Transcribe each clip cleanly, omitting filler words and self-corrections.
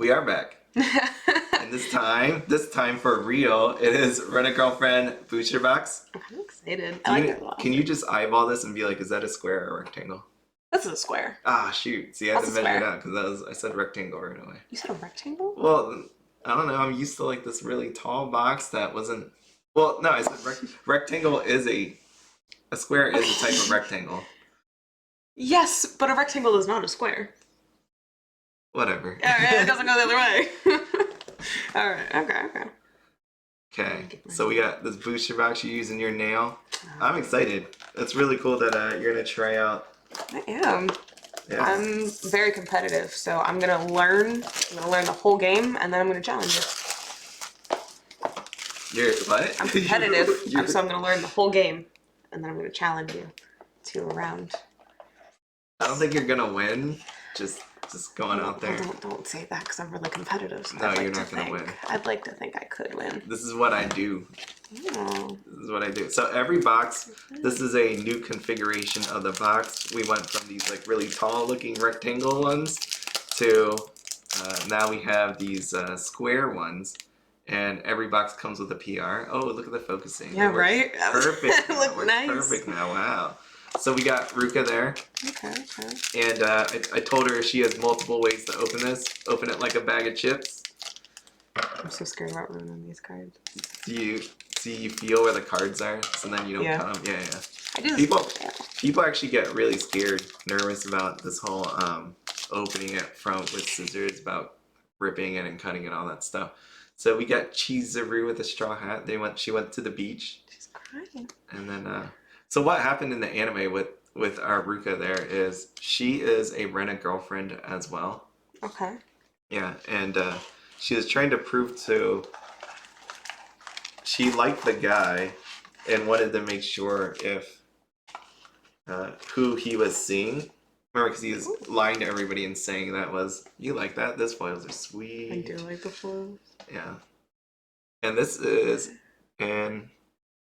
We are back. And this time for real, it is Rent-A-Girlfriend booster box. I'm excited. I like it a lot. Can you just eyeball this and be like, is that a square or a rectangle? This is a square. Ah, shoot. See, I had to measure it out because I said rectangle right away. You said a rectangle? Well, I don't know. I'm used to like this really tall box that wasn't. Well, no, I said rectangle is a square is a type of rectangle. Yes, but a rectangle is not a square. Whatever. Alright, it doesn't go the other way. Alright, okay. Okay, so we got this booster box you use in your nail. I'm excited. It's really cool that you're gonna try out. I am. Yeah. I'm very competitive, so I'm gonna learn. I'm gonna learn the whole game, and then I'm gonna challenge you. You're what? I'm competitive, so I'm gonna learn the whole game, and then I'm gonna challenge you to a round. I don't think you're gonna win. Just going out there. Don't say that, because I'm really competitive. So No, you're not gonna win. I'd like to think I could win. This is what I do. Oh. This is what I do. So every box, this is a new configuration of the box. We went from these like really tall looking rectangle ones to now we have these square ones. And every box comes with a PR. Oh, look at the focusing. Yeah, right? Perfect. It looked nice. Perfect now. Wow. So we got Ruka there. Okay. And I told her she has multiple ways to open this. Open it like a bag of chips. I'm so scared about ruining these cards. Do you feel where the cards are? So then you don't cut them? Yeah. I do. People actually get really scared, nervous about this whole opening it with scissors, about ripping it and cutting it, all that stuff. So we got Chizuru with a straw hat. She went to the beach. She's crying. And then so what happened in the anime with our Ruka there is she is a Rent-A-Girlfriend as well. Okay. Yeah, and she was trying to prove she liked the guy and wanted to make sure if who he was seeing. Remember, because he was lying to everybody and saying that was, you like that? Those foils are sweet. I do like the foils. Yeah. And this is an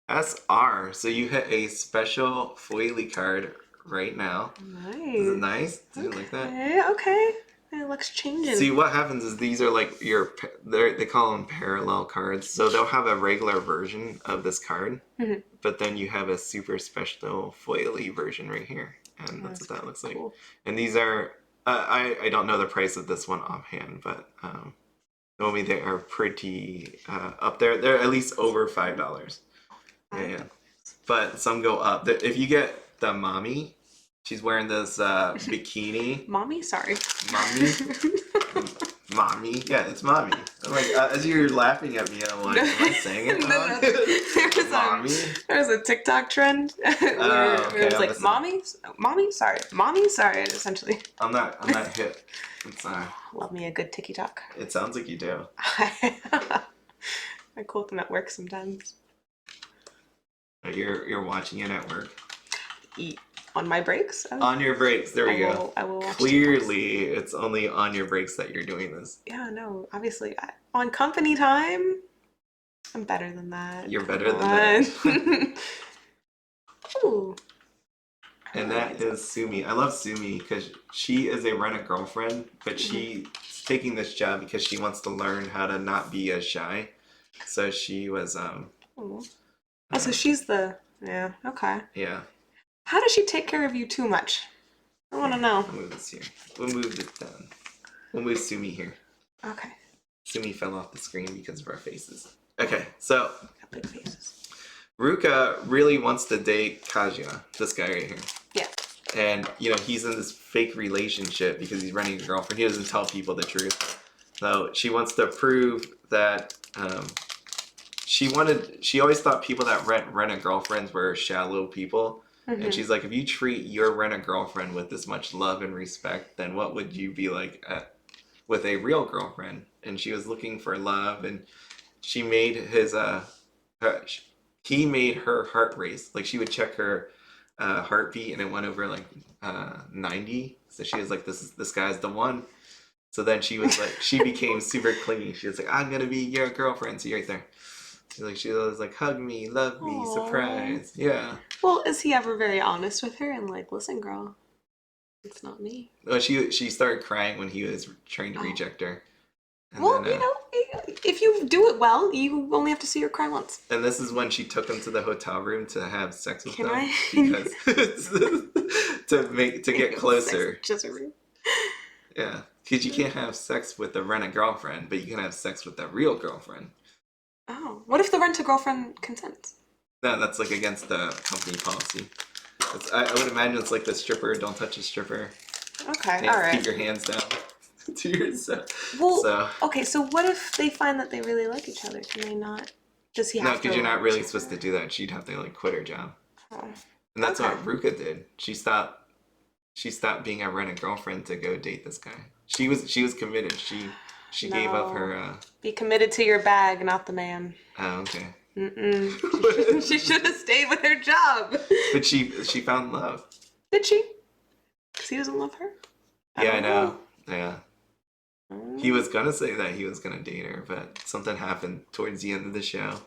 SR, so you hit a special foily card right now. Nice. Is it nice? Do you like that? Okay. It looks changing. See, what happens is these are like they call them parallel cards. So they'll have a regular version of this card, but then you have a super special foily version right here. And that's what that looks like. And these are, I don't know the price of this one offhand, but normally they are pretty up there. They're at least over $5. Yeah. But some go up. If you get the Mami, she's wearing this bikini. Mommy? Sorry. Mami? Mami? Yeah, it's Mami. I'm like, as you're laughing at me, I'm like, am I saying it wrong? Mami? There was a TikTok trend where it was like, Mommy? Sorry. Mommy? Sorry, essentially. I'm not hip. It's love me a good TikTok. It sounds like you do. I quote them at work sometimes. You're watching it at work? On my breaks? On your breaks, there we go. I will watch Clearly, it's only on your breaks that you're doing this. Yeah, no, obviously. On company time, I'm better than that. You're better than that. Ooh. And that is Sumi. I love Sumi because she is a Rent-A-Girlfriend, but she's taking this job because she wants to learn how to not be as shy. So she was so she's yeah, okay. Yeah. How does she take care of you too much? I want to know. We'll move this here. We'll move it down. We'll move Sumi here. Okay. Sumi fell off the screen because of our faces. Okay, so Got big faces. Ruka really wants to date Kazuya, this guy right here. Yeah. And, he's in this fake relationship because he's running a girlfriend. He doesn't tell people the truth. So she wants to prove that she always thought people that rent-a-girlfriends were shallow people. And she's like, if you treat your rent-a-girlfriend with this much love and respect, then what would you be like with a real girlfriend? And she was looking for love, and she made he made her heart race. Like, she would check her heartbeat, and it went over like 90. So she was like, this guy's the one. So then she was like, she became super clingy. She was like, I'm gonna be your girlfriend. See right there. She was like, hug me, love me, aww. surprise. Yeah. Well, is he ever very honest with her and like, listen, girl, it's not me? Well, she started crying when he was trying to reject her. And well, then, if you do it well, you only have to see her cry once. and this is when she took him to the hotel room to have sex with Can them. I? Because to get closer. Chizuru. Yeah, because you can't have sex with a rent-a-girlfriend, but you can have sex with a real girlfriend. Oh, what if the rent-a-girlfriend consents? No, that's like against the company policy. I would imagine it's like the stripper, don't touch a stripper. Okay, all right. Keep your hands down to yourself. Well, okay, so what if they find that they really like each other? Can they not? Does he have to? No, because you're not really supposed to do that. She'd have to like quit her job. Oh. And that's what Ruka did. She stopped being a rent-a-girlfriend to go date this guy. She was committed. She gave up her. Be committed to your bag, not the man. Oh, okay. She should have stayed with her job. But she found love. Did she? Because he doesn't love her? I know. Yeah. He was gonna say that he was gonna date her, but something happened towards the end of the show.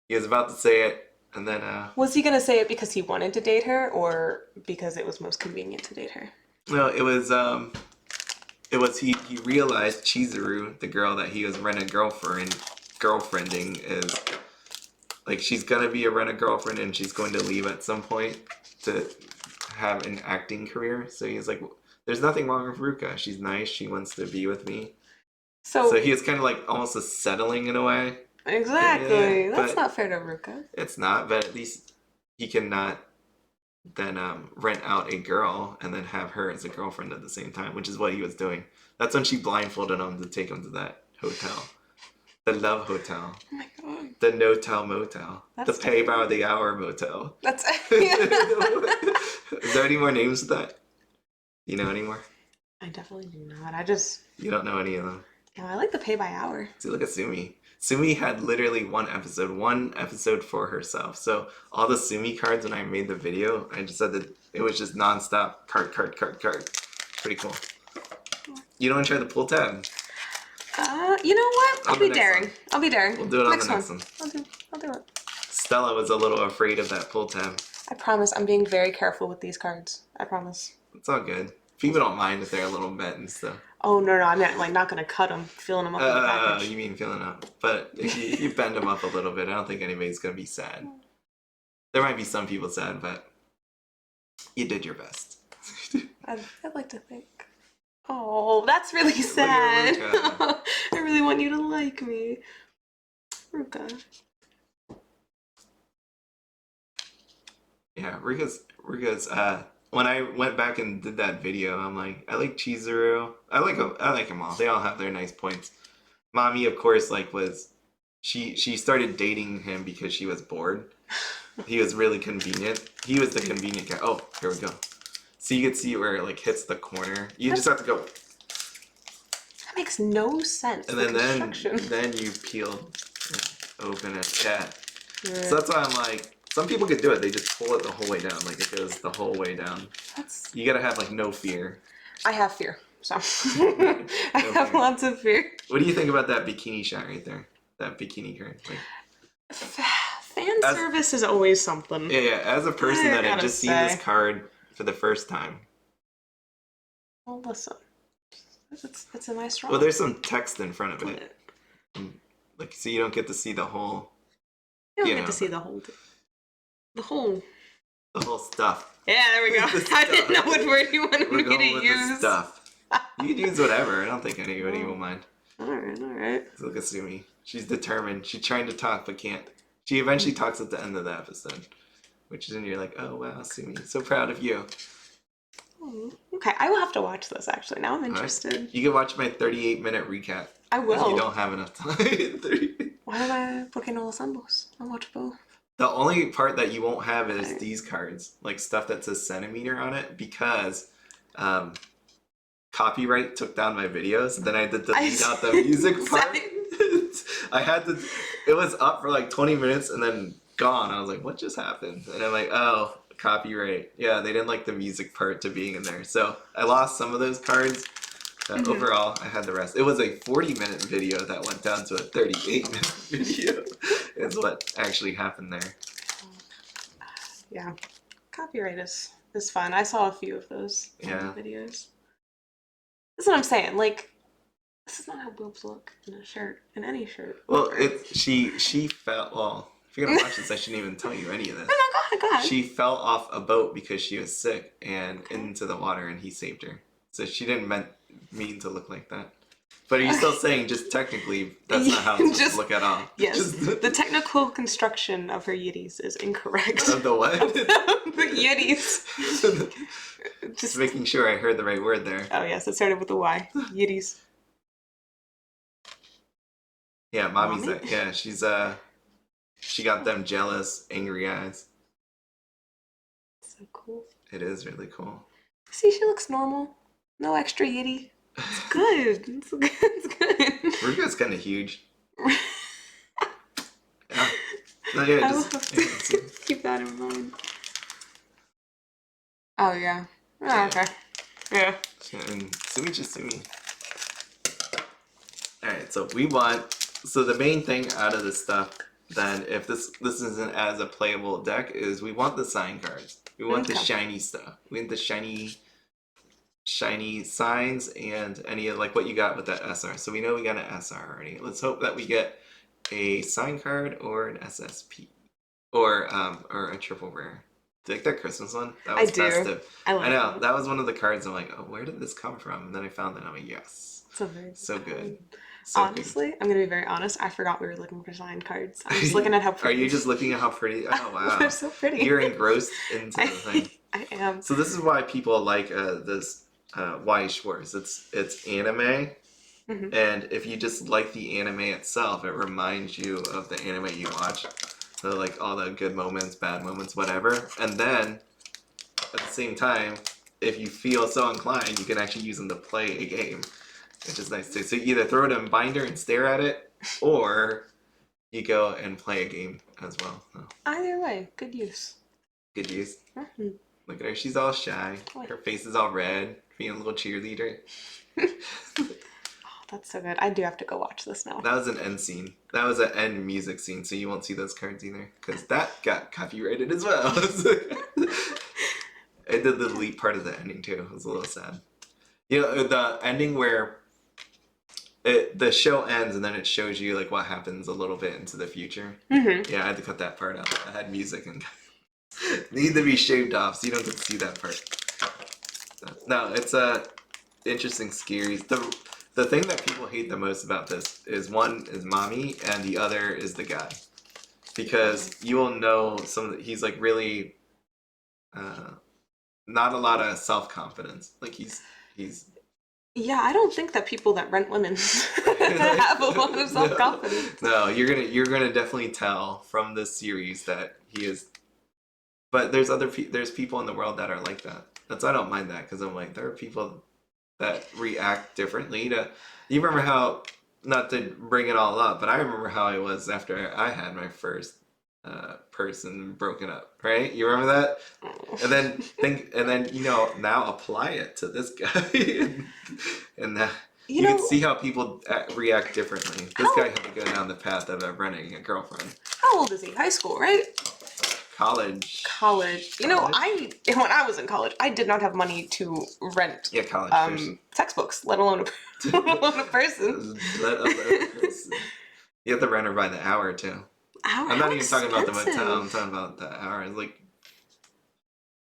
He was about to say it, and then was he gonna say it because he wanted to date her, or because it was most convenient to date her? No, it was he realized Chizuru, the girl that he was girlfriending, is like she's gonna be a rent-a-girlfriend and she's going to leave at some point to have an acting career. So he's like, there's nothing wrong with Ruka. She's nice. She wants to be with me. So he was kind of like almost a settling in a way. Exactly. Yeah, that's not fair to Ruka. It's not, but at least he cannot then rent out a girl and then have her as a girlfriend at the same time, which is what he was doing. That's when she blindfolded him to take him to that hotel. The Love Hotel. Oh my god. The No-Tell Motel. The Pay by the Hour Motel. That's Is there any more names of that? You know any more? I definitely do not. You don't know any of them? No, I like the Pay by Hour. See, look at Sumi. Sumi had literally one episode for herself. So all the Sumi cards, when I made the video, I just said that it was just nonstop card. Pretty cool. You don't want to try the pull tab? You know what? I'll be daring. We'll do it on the next one. I'll do it. Stella was a little afraid of that pull tab. I promise I'm being very careful with these cards. I promise. It's all good. People don't mind if they're a little bent and stuff. Oh, no, I'm not, like, not going to cut them, filling them up in the package. You mean filling up. But if you bend them up a little bit, I don't think anybody's going to be sad. There might be some people sad, but you did your best. I'd like to think. Oh, that's really sad. I really want you to like me. Ruka. Yeah, Ruka's when I went back and did that video, I'm like, I like Chizuru. I like them all. They all have their nice points. Mami, of course, she started dating him because she was bored. He was really convenient. He was the convenient guy. Oh, here we go. So you can see where it hits the corner. You just have to go. That makes no sense. And then you peel, open it. Yeah. So that's why I'm like, some people could do it. They just pull it the whole way down. It goes the whole way down. You gotta have no fear. I have fear. So I have lots of fear. What do you think about that bikini shot right there? That bikini card. Fan service is always something. Yeah. As a person that had just seen this card for the first time. Well, listen. It's a nice drawing. Well, there's some text in front of it. So you don't get to see the whole. You don't get to see the whole. The whole stuff. Yeah, there we go. I didn't know what word you wanted me to use. The stuff. You can use whatever. I don't think anybody will mind. Alright. So look at Sumi. She's determined. She's trying to talk but can't. She eventually talks at the end of the episode. Which is when you're like, oh wow, Sumi, so proud of you. Okay, I will have to watch this actually. Now I'm interested. Right. You can watch my 38-minute recap. I will. You don't have enough time. Why am I booking all the ambos? I'll watch both. The only part that you won't have is these cards, stuff that says centimeter on it, because copyright took down my videos. Then I had to delete out the music part. I had to. It was up for 20 minutes and then gone. I was like, what just happened? And I'm like, oh, copyright. Yeah, they didn't like the music part to being in there. So I lost some of those cards. Overall, I had the rest. It was a 40-minute video that went down to a 38-minute video. Is what actually happened there. Yeah, copyright is fun. I saw a few of those videos. That's what I'm saying. This is not how boobs look in a shirt, in any shirt. Well, she fell. Well, if you're gonna watch this, I shouldn't even tell you any of this. No, go ahead. She fell off a boat because she was sick and into the water, and he saved her. So she didn't mean to look like that. But are you still saying just technically that's not how it's supposed to look at all? Yes. The technical construction of her yiddies is incorrect. Of the what? The yiddies. Just making sure I heard the right word there. Oh yes, it started with a Y. Yiddies. Yeah, Mami's that. Yeah, she got them jealous, angry eyes. So cool. It is really cool. See, she looks normal. No extra yiddy. It's good. It's good. Ruka's kind of huge. Yeah. No, yeah, I will have to keep that in mind. Oh, yeah. Oh, okay. Yeah. And Sumi just Sumi. Alright, so we want... So the main thing out of this stuff, then, if this isn't as a playable deck, is we want the sign cards. We want the shiny stuff. We want the shiny signs and any of like what you got with that SR. So we know we got an SR already. Let's hope that we get a sign card or an SSP or a triple rare. Do you like that Christmas one? That was festive. I know. That was one of the cards I'm like, oh, where did this come from? And then I found it and I'm like, yes. So good. So honestly, I'm gonna be very honest. I forgot we were looking for signed cards. I'm just looking at how pretty. Are you just looking at how pretty? Oh wow, they're so pretty. You're engrossed into the thing. I am. So this is why people like this Weiss Schwarz. It's anime, and if you just like the anime itself, it reminds you of the anime you watch. So like all the good moments, bad moments, whatever. And then at the same time, if you feel so inclined, you can actually use them to play a game. Which is nice too. So you either throw it in a binder and stare at it, or you go and play a game as well. So. Either way, good use. Good use. Look at her. She's all shy. Her face is all red. Being a little cheerleader. Oh, that's so good. I do have to go watch this now. That was an end scene. That was an end music scene, so you won't see those cards either. Because that got copyrighted as well. I did the delete part of the ending too. It was a little sad. You know, the ending where the show ends and then it shows you like what happens a little bit into the future. Yeah, I had to cut that part out. I had music and need to be shaved off so you don't get to see that part. No, it's a interesting series. The thing that people hate the most about this is one is Mami and the other is the guy, because you will know he's like really not a lot of self-confidence. Like he's. Yeah, I don't think that people that rent women have a lot of self-confidence. No, you're gonna definitely tell from this series that he is. But there's people in the world that are like that. That's I don't mind that because I'm like there are people that react differently to. You remember how, not to bring it all up, but I remember how I was after I had my first person broken up, right? You remember that? And then you know, now apply it to this guy, and you can see how people react differently. This guy had to go down the path of renting a girlfriend. How old is he? High school, right? College. You know, when I was in college, I did not have money to rent college textbooks, let alone a person. You have to rent her by the hour too. I'm not even talking about the motel. I'm talking about the hour. It's like,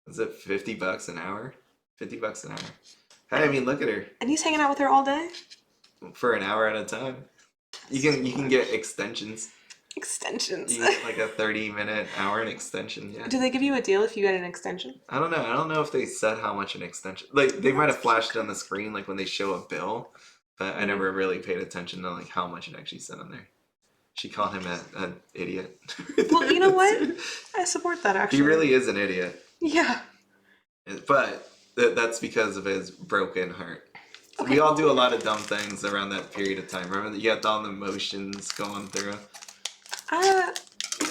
is it $50 an hour? $50 an hour. Hey, I mean, look at her. And he's hanging out with her all day for an hour at a time. You can get extensions. You can get like a 30-minute hour an extension. Yeah. Do they give you a deal if you get an extension? I don't know. I don't know if they said how much an extension. Like they might have flashed on the screen like when they show a bill, but I never really paid attention to like how much it actually said on there. She called him an idiot. Well, you know what? I support that, actually. He really is an idiot. Yeah. But that's because of his broken heart. Okay. We all do a lot of dumb things around that period of time. Remember that you had all the emotions going through? You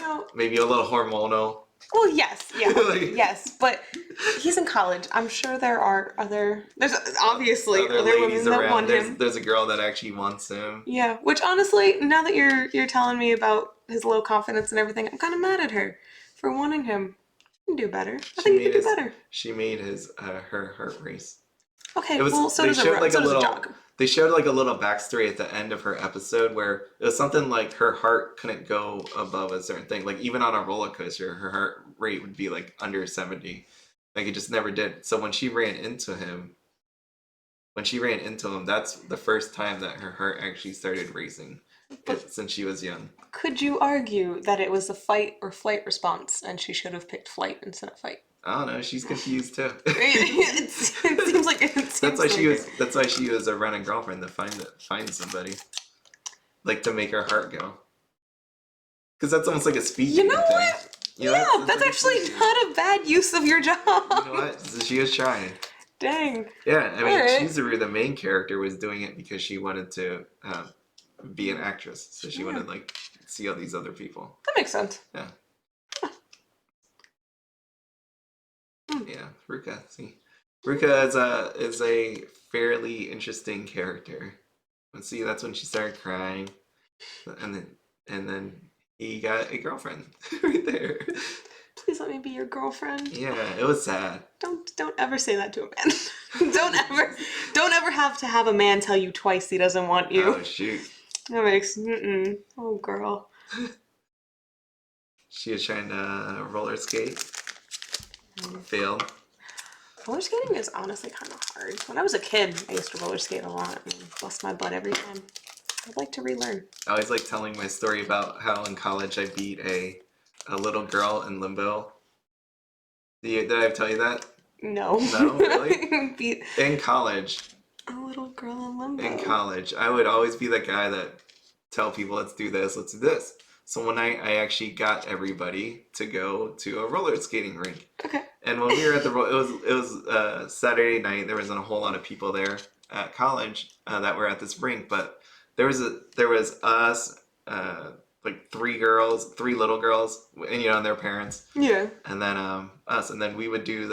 know... Maybe a little hormonal. Well, yes. Yeah. Yes. But he's in college. I'm sure there's obviously other women that want him. There's a girl that actually wants him. Yeah. Which honestly, now that you're telling me about his low confidence and everything, I'm kind of mad at her for wanting him. You can do better. I think you can do better. She made her heart race. Okay. So does a jog. they showed like a little backstory at the end of her episode where it was something like her heart couldn't go above a certain thing. Like even on a roller coaster, her heart rate would be like under 70. Like it just never did. So when she ran into him, that's the first time that her heart actually started racing since she was young. Could you argue that it was a fight or flight response and she should have picked flight instead of fight? I don't know. She's confused too. It seems like That's why she was a running girlfriend to find somebody, like to make her heart go. Because that's almost like a speed. You know thing. what? You know, yeah, that's like actually not a bad use of your job. You know what? She was trying. Dang. Yeah, I mean, right. Chizuru, the main character, was doing it because she wanted to be an actress, so she wanted like see all these other people. That makes sense. Yeah. Yeah, Ruka. See, Ruka is a fairly interesting character. But see, that's when she started crying, and then he got a girlfriend right there. Please let me be your girlfriend. Yeah, it was sad. Don't ever say that to a man. don't ever have to have a man tell you twice he doesn't want you. Oh shoot. That makes oh girl. She was trying to roller skate. Failed. Roller skating is honestly kind of hard. When I was a kid, I used to roller skate a lot and bust my butt every time. I'd like to relearn. I always like telling my story about how in college I beat a little girl in limbo. Did I tell you that? No. No, really? In college. A little girl in limbo. In college, I would always be the guy that tell people, let's do this, let's do this. So one night, I actually got everybody to go to a roller skating rink. Okay. And when we were at the it was Saturday night. There wasn't a whole lot of people there at college that were at this rink, but there was us, like three little girls, and and their parents. Yeah. And then us, and then we would do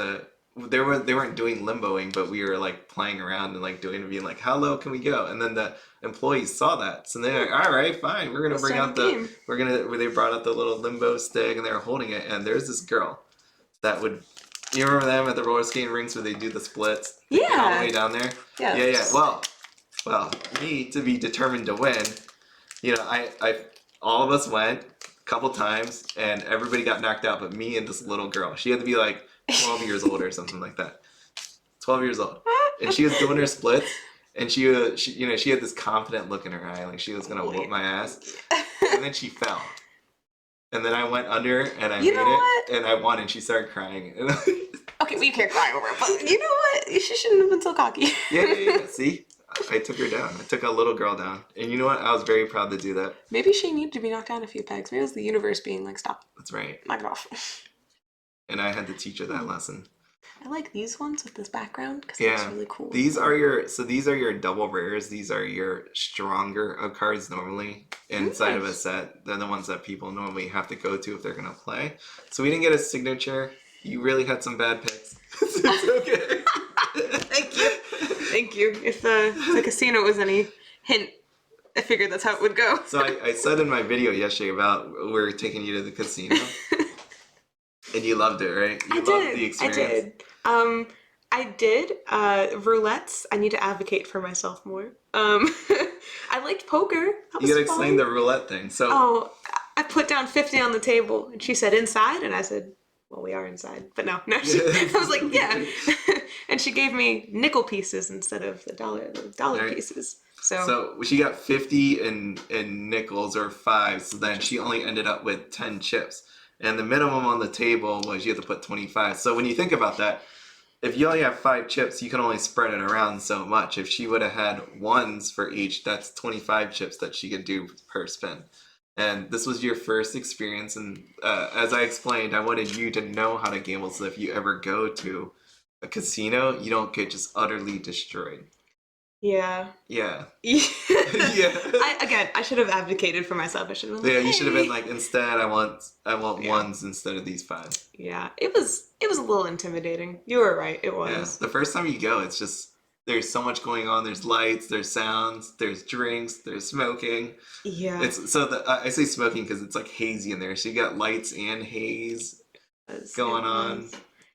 they weren't doing limboing, but we were like playing around and like being like, how low can we go? And then the employees saw that, so they're like, all right, fine, we're gonna bring out they brought out the little limbo stick and they were holding it, and there's this girl that would, you remember them at the roller skating rinks where they do the splits? Yeah. All the way down there? Yeah. Well, me, to be determined to win, I all of us went a couple times and everybody got knocked out but me and this little girl. She had to be like 12 years old or something like that. 12 years old. And she was doing her splits, and she had this confident look in her eye, like she was going to whoop my ass. And then she fell. And then I went under and I made it, and I won, and she started crying. Okay, well, you can't cry over it, but you know what? She shouldn't have been so cocky. Yeah. See? I took her down. I took a little girl down. And you know what? I was very proud to do that. Maybe she needed to be knocked down a few pegs. Maybe it was the universe being like, stop. That's right. Knock it off. And I had to teach her that lesson. I like these ones with this background because it's really cool. These are your double rares. These are your stronger of cards normally inside of a set. They're the ones that people normally have to go to if they're going to play. So we didn't get a signature. You really had some bad picks. It's okay. Thank you. If the casino was any hint, I figured that's how it would go. So I said in my video yesterday about we're taking you to the casino. And you loved it, right? You loved the experience. I did. Roulettes, I need to advocate for myself more. I liked poker. You gotta explain the roulette thing. So I put down 50 on the table, and she said inside, and I said, well, we are inside. But no. I was like, yeah. And she gave me nickel pieces instead of the dollar pieces. So she got 50 in nickels or 5, so then she only ended up with 10 chips. And the minimum on the table was you have to put 25. So when you think about that, if you only have 5 chips, you can only spread it around so much. If she would have had ones for each, that's 25 chips that she could do per spin. And this was your first experience. And as I explained, I wanted you to know how to gamble so if you ever go to a casino, you don't get just utterly destroyed. Yeah. Yeah. Yeah. I should have advocated for myself. I should have been like, you should have been like, instead, I want ones instead of these 5. Yeah. It was a little intimidating. You were right. It was. Yeah. The first time you go, it's just, there's so much going on. There's lights, there's sounds, there's drinks, there's smoking. Yeah. I say smoking because it's like hazy in there. So you got lights and haze going on.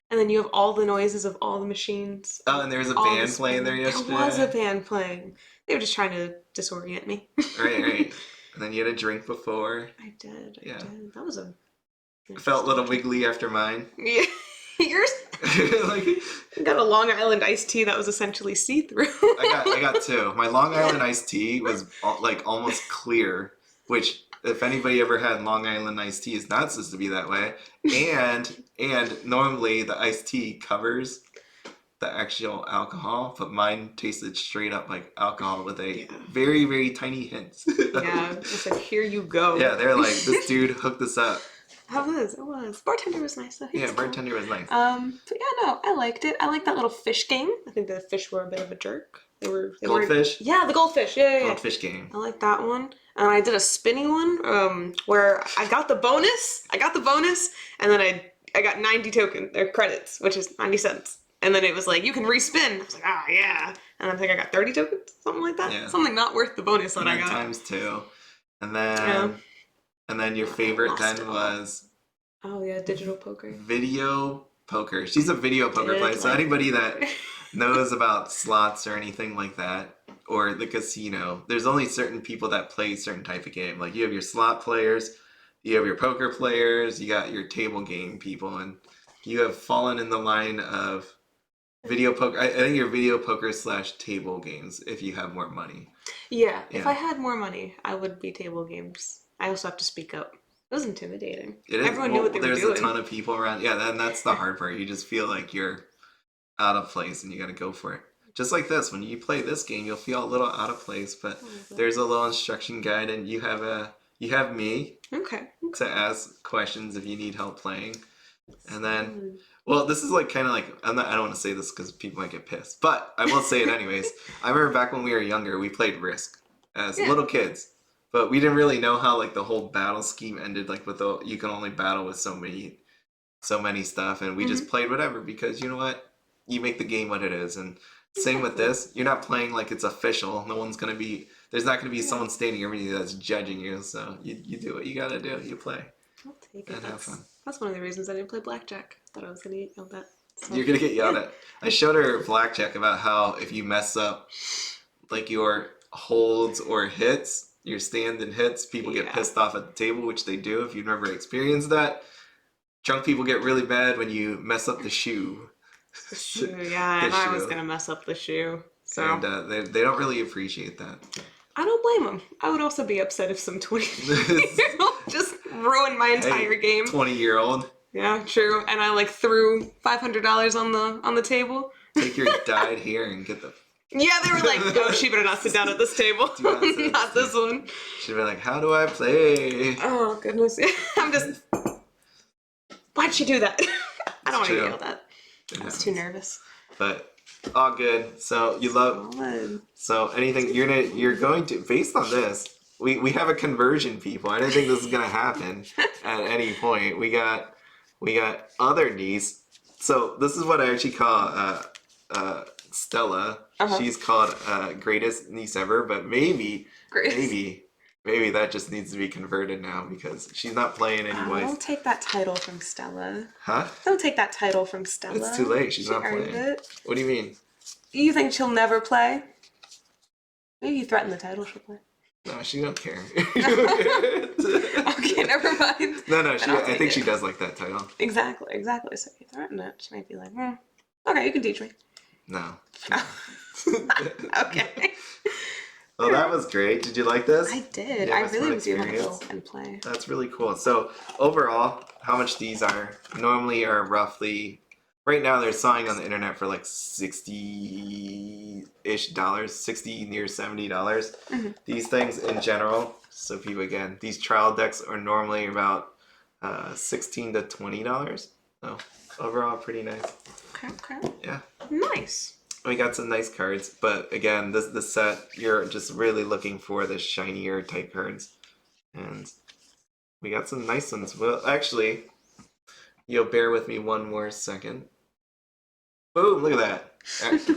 And then you have all the noises of all the machines. Oh, and there was a band playing there yesterday. There was a band playing. They were just trying to disorient me. Right. And then you had a drink before. I did. Yeah. That was a... I felt a little wiggly after mine. Yeah. Yours Like, got a Long Island iced tea that was essentially see-through. I got two. My Long Island iced tea was like almost clear, which if anybody ever had Long Island iced tea, it's not supposed to be that way. And normally the iced tea covers the actual alcohol, but mine tasted straight up like alcohol with a very, very tiny hint. Yeah, it's like, here you go. Yeah, they're like, this dude hooked us up. It was. Bartender was nice though. Yeah, bartender was nice. But yeah, no, I liked it. I liked that little fish game. I think the fish were a bit of a jerk. They were Goldfish? Yeah, the goldfish. Yeah. Goldfish game. I like that one. And I did a spinny one, where I got the bonus. And then I got 90 credits, which is 90 cents. And then it was like, you can respin. I was like, yeah. And I think I got 30 tokens, something like that. Yeah. Something not worth the bonus that I got. Times 2. And then your favorite then was... Oh yeah, digital poker. Video poker. She's a video poker player. So anybody that knows about slots or anything like that, or the casino, there's only certain people that play certain type of game. Like you have your slot players, you have your poker players, you got your table game people, and you have fallen in the line of video poker. I think you're video poker / table games if you have more money. Yeah, if I had more money, I would be table games. I also have to speak up. It was intimidating. It is. Everyone knew what they were doing. There's a ton of people around. Yeah, then that's the hard part. You just feel like you're out of place and you got to go for it. Just like this, when you play this game, you'll feel a little out of place, but there's a little instruction guide, and you have me to ask questions if you need help playing. And then, well, this is like kind of like I don't want to say this because people might get pissed, but I will say it anyways. I remember back when we were younger, we played Risk as little kids. But we didn't really know how like the whole battle scheme ended, like with you can only battle with so many stuff, and we just played whatever because you know what, you make the game what it is. And same with this, you're not playing like it's official. There's not gonna be someone standing over you that's judging you. So you do what you gotta do. You play. I'll take it. And have fun. That's one of the reasons I didn't play blackjack. I thought I was gonna get yelled at. So. You're gonna get yelled at. I showed her blackjack about how if you mess up like your holds or hits. Your stand and hits, people get pissed off at the table, which they do if you've never experienced that. Drunk people get really mad when you mess up the shoe. The shoe, yeah, and I was going to mess up the shoe. So. And they don't really appreciate that. I don't blame them. I would also be upset if some 20-year-old just ruined my entire game. 20-year-old. Yeah, true. And I like threw $500 on the table. Take your dyed hair and get the... Yeah, they were like, oh, she better not sit down at this table. Not this one. She'd be like, how do I play? Oh, goodness. I'm just... Why'd she do that? I don't want to get yelled at. I was too nervous. But all good. So you love... So anything... You're going to... Based on this, we have a conversion, people. I didn't think this was going to happen at any point. We got other niece. So this is what I actually call... Stella. She's called greatest niece ever, but maybe that just needs to be converted now because she's not playing anyway. Don't take that title from Stella. Huh? Don't take that title from Stella. It's too late. She's not playing. It. What do you mean? You think she'll never play? Maybe you threaten the title she'll play. No, she don't care. Okay, never mind. No, I think she does like that title. Exactly. So if you threaten it, she might be like, okay, you can teach me. No. Okay. Well, that was great. Did you like this? I did. I really do want to go and play. That's really cool. So overall, how much these are normally are roughly right now they're selling on the internet for like $60-ish, $60 near $70. These things in general. So people again, these trial decks are normally about $16 to $20. So overall, pretty nice. Okay. Yeah. Nice. We got some nice cards, but again, this set, you're just really looking for the shinier type cards. And we got some nice ones. Well, actually, you'll bear with me one more second. Boom, look at that.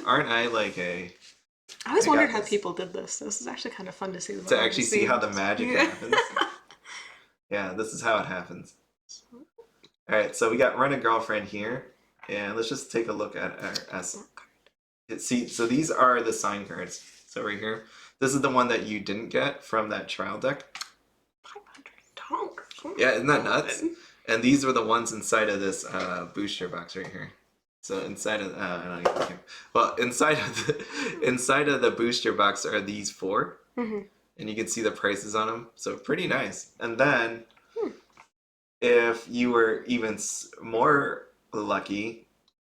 Aren't I like a... I always wondered how people did this. This is actually kind of fun to see. To actually see how the magic happens. Yeah, this is how it happens. Alright, so we got Rent a Girlfriend here. And let's just take a look at our S. See, so these are the sign cards. So right here. This is the one that you didn't get from that trial deck. $500. Yeah, isn't that nuts? And these were the ones inside of this booster box right here. So inside of I don't even care. Well, inside of the booster box are these 4, and you can see the prices on them. So pretty nice. And then, if you were even more lucky,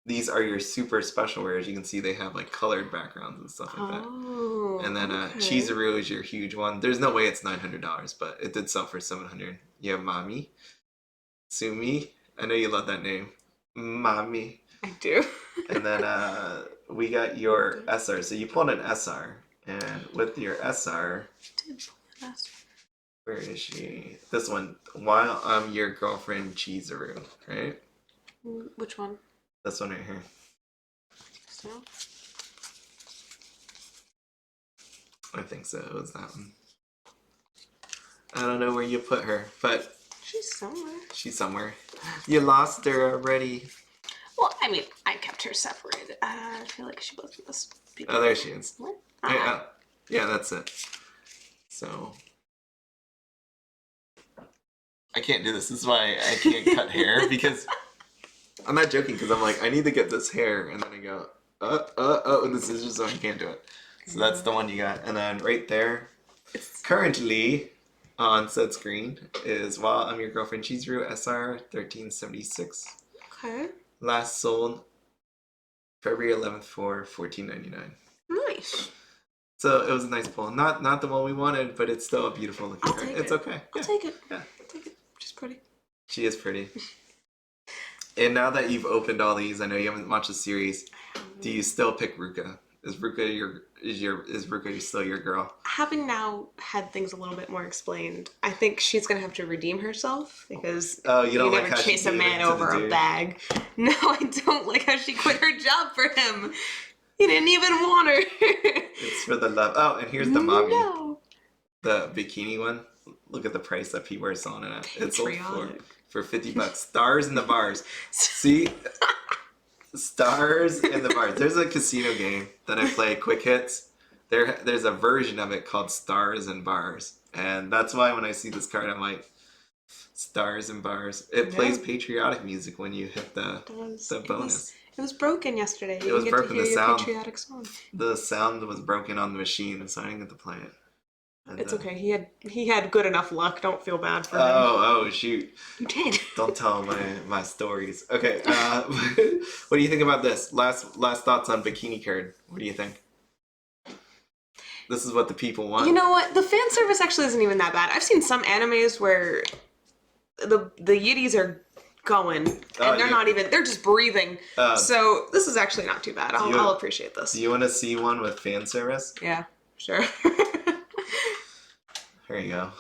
these are your super special rares. You can see they have like colored backgrounds and stuff like that. And then Chizuru is your huge one. There's no way it's $900, but it did sell for $700. You have Mami, Sumi. I know you love that name, Mami. I do. And then we got your SR. So you pulled an SR, and with your SR, where is she? This one. While I'm your girlfriend, Chizuru, right? Which one? This one right here. So? I think so. It was that one. I don't know where you put her, but she's somewhere. She's somewhere. You lost her already. Well, I mean, I kept her separated. I feel like she wasn't this. Oh, there she is. What? Yeah, that's it. So I can't do this. This is why I can't cut hair, because I'm not joking. Because I'm like, I need to get this hair, and then I go, and this is just so I can't do it. So that's the one you got, and then right there, currently on said screen is While I'm Your Girlfriend, Chizuru SR 1376. Okay. Last sold February 11th for $14.99. Nice. So it was a nice pull. Not the one we wanted, but it's still a beautiful looking card. It's okay. I'll take it. Yeah. I'll take it. She's pretty. She is pretty. And now that you've opened all these, I know you haven't watched the series. Do you still pick Ruka? Is Ruka still your girl? Having now had things a little bit more explained, I think she's gonna have to redeem herself, because you never chase a man over a bag. No, I don't like how she quit her job for him. He didn't even want her. It's for the love. Oh, and here's the Mami. No. The bikini one. Look at the price that people are selling it at. It's sold for $50. Stars in the bars. See? Stars in the bars. There's a casino game that I play, Quick Hits. There's a version of it called Stars and Bars. And that's why when I see this card, I'm like, Stars and Bars. It plays patriotic music when you hit the bonus. It was broken yesterday. It was broken. The sound. Patriotic song. The sound was broken on the machine, so I didn't get to play it. And, it's okay. He had good enough luck. Don't feel bad for him. Oh shoot! You did. Don't tell my stories. Okay. What do you think about this? Last thoughts on Bikini Card. What do you think? This is what the people want. You know what? The fan service actually isn't even that bad. I've seen some animes where the yiddies are going and they're just breathing. So this is actually not too bad. I'll appreciate this. Do you want to see one with fan service? Yeah, sure. There you go.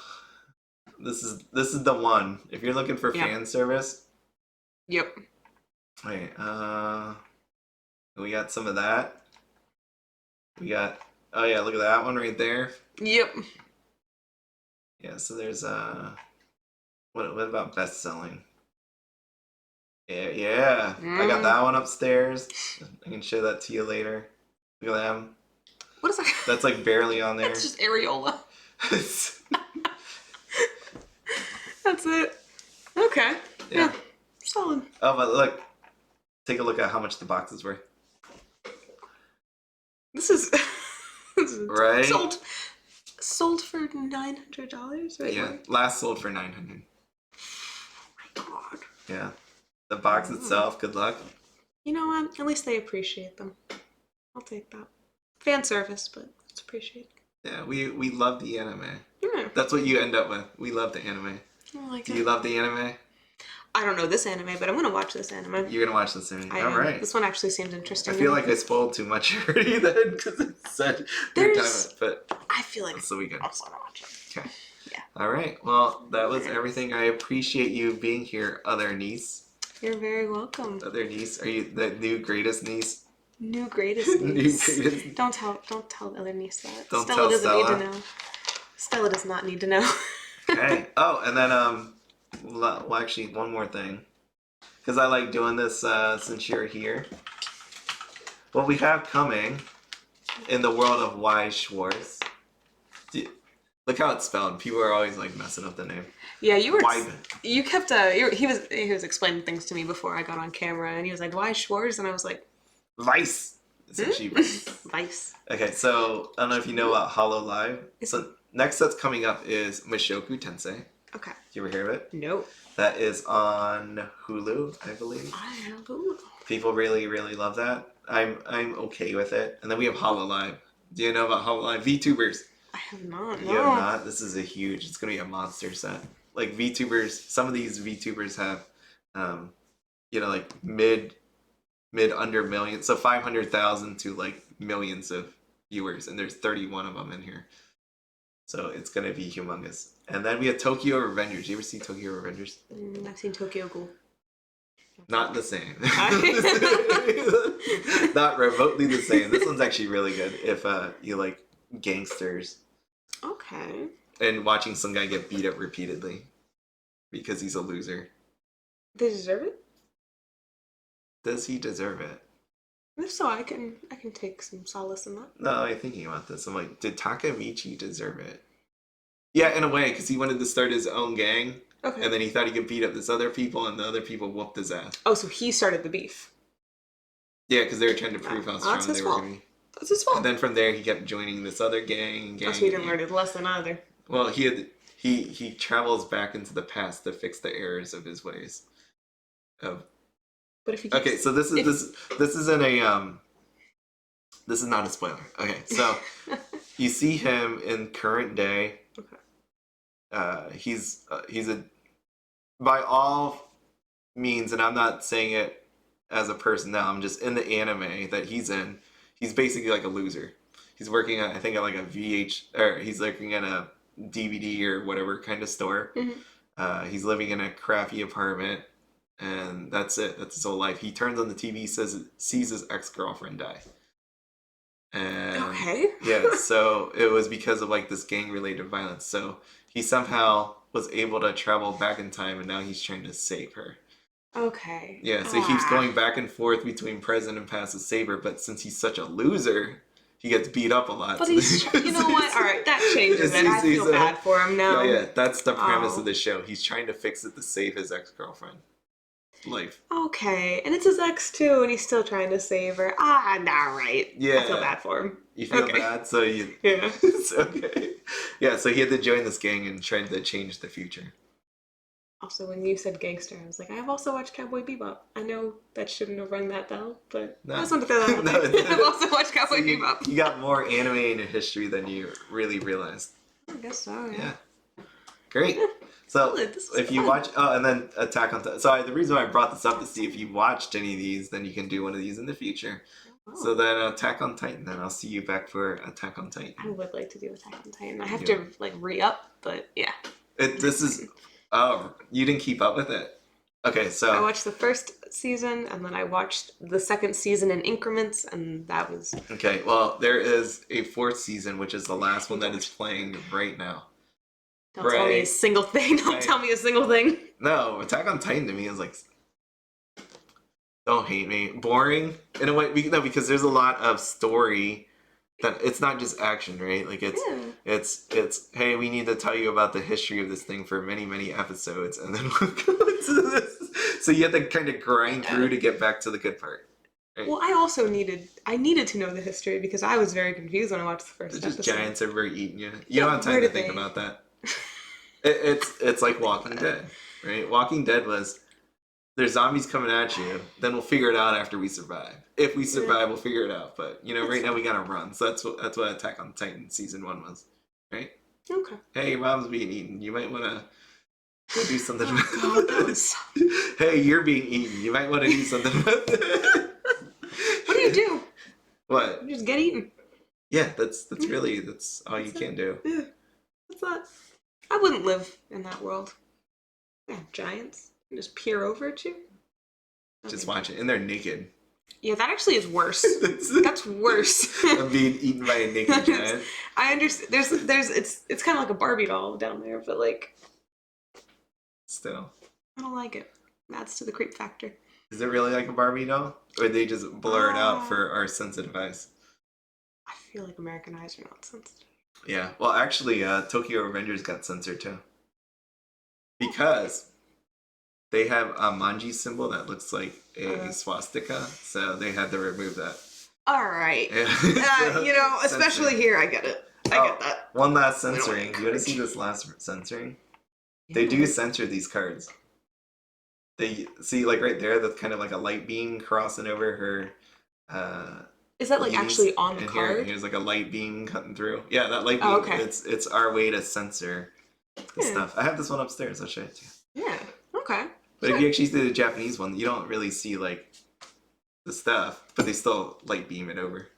This is the one. If you're looking for fan service. Yep. Wait, we got some of that. We got, oh yeah, look at that one right there. Yep. Yeah, so there's what about best selling? Yeah. I got that one upstairs. I can show that to you later. Look at them. What is that? That's like barely on there. It's just areola. That's it. Okay. Yeah. Solid. Oh, but look. Take a look at how much the box is worth. This is right. Sold for $900. Right? Yeah. Last sold for $900. Oh my god. Yeah. The box itself. Good luck. You know what? At least they appreciate them. I'll take that. Fan service, but it's appreciated. Yeah, we love the anime. Yeah. That's what you end up with. We love the anime. Do you love the anime? I don't know this anime, but I'm going to watch this anime. You're going to watch this anime? All right. This one actually seems interesting. I feel like I spoiled too much already then, because it's such good time. But I feel like so we good. I'm just going to watch it. Okay. Yeah. All right. Well, that was everything. I appreciate you being here, other niece. You're very welcome. Other niece? Are you the new greatest niece? New greatest niece. New greatest. Don't tell other niece that. Don't Stella tell doesn't Stella. need to know. Stella does not need to know. Okay. Oh, and then well, actually, one more thing, because I like doing this since you're here. What we have coming in the world of Weiss Schwarz Look how it's spelled. People are always like messing up the name. Yeah, you were. Weiss. You kept. He was explaining things to me before I got on camera, and he was like, "Weiss Schwarz," and I was like, Weiss. Weiss. Okay, so I don't know if you know about Hollow Live. So next that's coming up is Mushoku Tensei. Okay. Did you ever hear of it? No. That is on Hulu, I believe. I have Hulu. People really, really love that. I'm okay with it. And then we have Hollow Live. Do you know about Hollow Live? VTubers. I have not. You have not? This is it's gonna be a monster set. Like VTubers, some of these VTubers have like mid under million, so 500,000 to like millions of viewers, and there's 31 of them in here. So it's gonna be humongous. And then we have Tokyo Revengers. You ever see Tokyo Revengers? I've seen Tokyo Ghoul. Not the same. Not remotely the same. This one's actually really good if you like gangsters. Okay. And watching some guy get beat up repeatedly because he's a loser. They deserve it? Does he deserve it? If so, I can take some solace in that. No, I'm thinking about this. I'm like, did Takamichi deserve it? Yeah, in a way, because he wanted to start his own gang. Okay. And then he thought he could beat up this other people, and the other people whooped his ass. Oh, so he started the beef. Yeah, because they were trying to prove how strong they were going to be. That's his fault. And then from there, he kept joining this other gang. So he didn't learn his lesson either. Well, he travels back into the past to fix the errors of his ways. But if he keeps, so this isn't a this is not a spoiler. Okay, so you see him in current day. Okay. He's a, by all means, and I'm not saying it as a person now, I'm just in the anime that he's in, he's basically like a loser. He's working at, I think, at like a he's working at a DVD or whatever kind of store. Mm-hmm. He's living in a crappy apartment, and that's it. That's his whole life. He turns on the TV, sees his ex-girlfriend die. And okay. Yeah, so it was because of like this gang-related violence. So he somehow was able to travel back in time, and now he's trying to save her. Okay. Yeah, so he keeps going back and forth between present and past to save her, but since he's such a loser, he gets beat up a lot. But he's, you know what? All right, that changes it. I feel bad for him now. Yeah, that's the premise of the show. He's trying to fix it to save his ex-girlfriend. Life. Okay, and it's his ex too, and he's still trying to save her. All right. Yeah. I feel bad for him. You feel bad? So you... Yeah. It's okay. Yeah, so he had to join this gang and try to change the future. Also, when you said gangster, I was like, I've also watched Cowboy Bebop. I know that shouldn't have rung that bell, but I just wanted to throw that out there. I've also watched Cowboy Bebop. You got more anime in your history than you really realized. I guess so, yeah. Great. So, if you watch... Oh, and then Attack on Titan. So, the reason why I brought this up to see if you watched any of these, then you can do one of these in the future. Oh. So then Attack on Titan, then I'll see you back for Attack on Titan. I would like to do Attack on Titan. I have to, like, re-up, but yeah. This is... Oh, you didn't keep up with it? Okay, so... I watched the first season, and then I watched the second season in increments, and that was... Okay, well, there is a fourth season, which is the last one that is playing right now. Don't tell me a single thing. Don't tell me a single thing. No, Attack on Titan to me is like... Don't hate me. Boring? In a way, no, because there's a lot of story... That it's not just action, right? Like it's hey, we need to tell you about the history of this thing for many, many episodes, and then we'll go into this. So you have to kind of grind through to get back to the good part. Right? Well, I needed to know the history because I was very confused when I watched the first episode. Just giants everywhere eating you. You don't have time to think about that. It's like Walking Dead, right? Walking Dead was there's zombies coming at you, then we'll figure it out after we survive. If we survive, we'll figure it out. But, right now we gotta run. So that's what Attack on Titan Season 1 was. Right? Okay. Hey, your mom's being eaten. You might want to go do something about this. Hey, you're being eaten. You might want to do something about that. What do you do? What? You just get eaten. Yeah, that's all you can do. Yeah. That's that. I wouldn't live in that world. Yeah, giants. Just peer over at you. Just watch it. And they're naked. Yeah, that actually is worse. That's worse. I'm being eaten by a naked giant. I understand. It's kind of like a Barbie doll down there, but like... Still. I don't like it. Adds to the creep factor. Is it really like a Barbie doll? Or they just blur it out for our sensitive eyes? I feel like American eyes are not sensitive. Yeah. Well, actually, Tokyo Revengers got censored too. Because they have a manji symbol that looks like a swastika, so they had to remove that. All right. Yeah. You know, especially here, I get it. I get that. One last censoring. Do you want to see this last censoring? Yeah. They do censor these cards. They see, like right there, that's kind of like a light beam crossing over her. Is that like actually on the card? Here's like a light beam cutting through. Yeah, that light beam. Oh, okay. It's our way to censor the stuff. I have this one upstairs. I'll show it to you. Yeah. Okay. But if you actually see the Japanese one, you don't really see like the stuff, but they still light beam it over.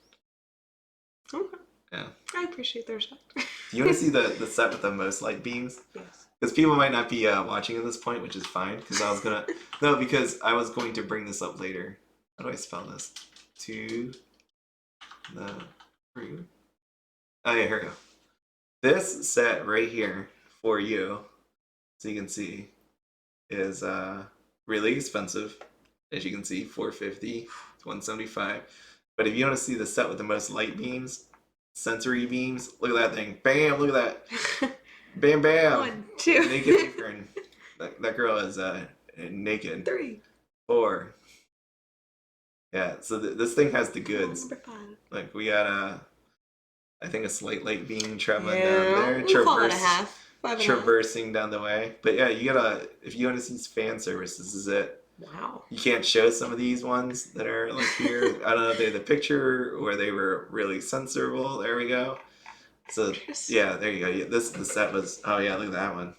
Okay. Yeah. I appreciate their respect. Do you want to see the set with the most light beams? Yes. Because people might not be watching at this point, which is fine. Because I was gonna because I was going to bring this up later. How do I spell this? To the root. Oh yeah, here we go. This set right here for you, so you can see, is really expensive. As you can see, $450 to $175. But if you want to see the set with the most light beams, sensory beams, look at that thing. Bam! Look at that. Bam, bam. 1, 2. Naked apron. That girl is naked. 3. 4. Yeah, so this thing has the goods. Number 5. Like, we got I think a slight light beam traveling yeah, down there. We'll call it a half. Traversing down the way. But yeah, you gotta, if you want to see fan service, this is it. Wow. You can't show some of these ones that are like here. I don't know if they're the picture or they were really censorable. There we go. So yeah, there you go. Yeah, the set was, oh yeah, look at that one.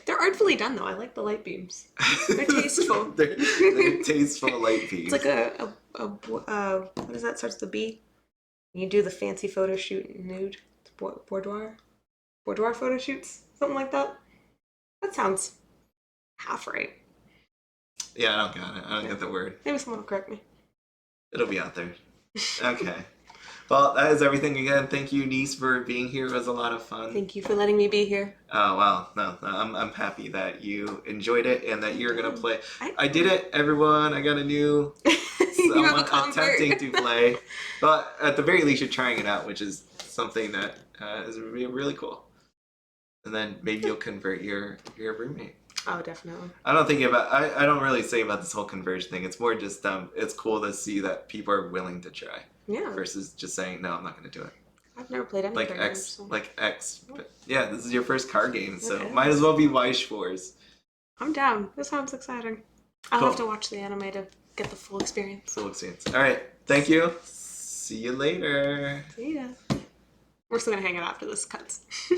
They're artfully done though. I like the light beams. They're tasteful. they're tasteful light beams. It's like a what is that? Starts with a B. You do the fancy photo shoot nude. Boudoir photo shoots, something like that. That sounds half right. Yeah, I don't got it. I don't get the word. Maybe someone will correct me. It'll be out there. Okay. Well, that is everything again. Thank you, Niece, for being here. It was a lot of fun. Thank you for letting me be here. Oh, wow. No, I'm happy that you enjoyed it and that you're going to play. I did it, everyone. I got a new someone attempting to play. But at the very least, you're trying it out, which is something that is really cool. And then maybe you'll convert your roommate. Oh, definitely. I don't think about. I don't really say about this whole conversion thing. It's more just it's cool to see that people are willing to try. Yeah. Versus just saying no, I'm not going to do it. I've never played any like card X, games, so. like X. But yeah, this is your first card game, so Okay. might as well be Weiss Schwarz. I'm down. This sounds exciting. I'll have to watch the anime to get the full experience. Full experience. All right. Thank you. See you later. See ya. We're still gonna hang out after this cuts.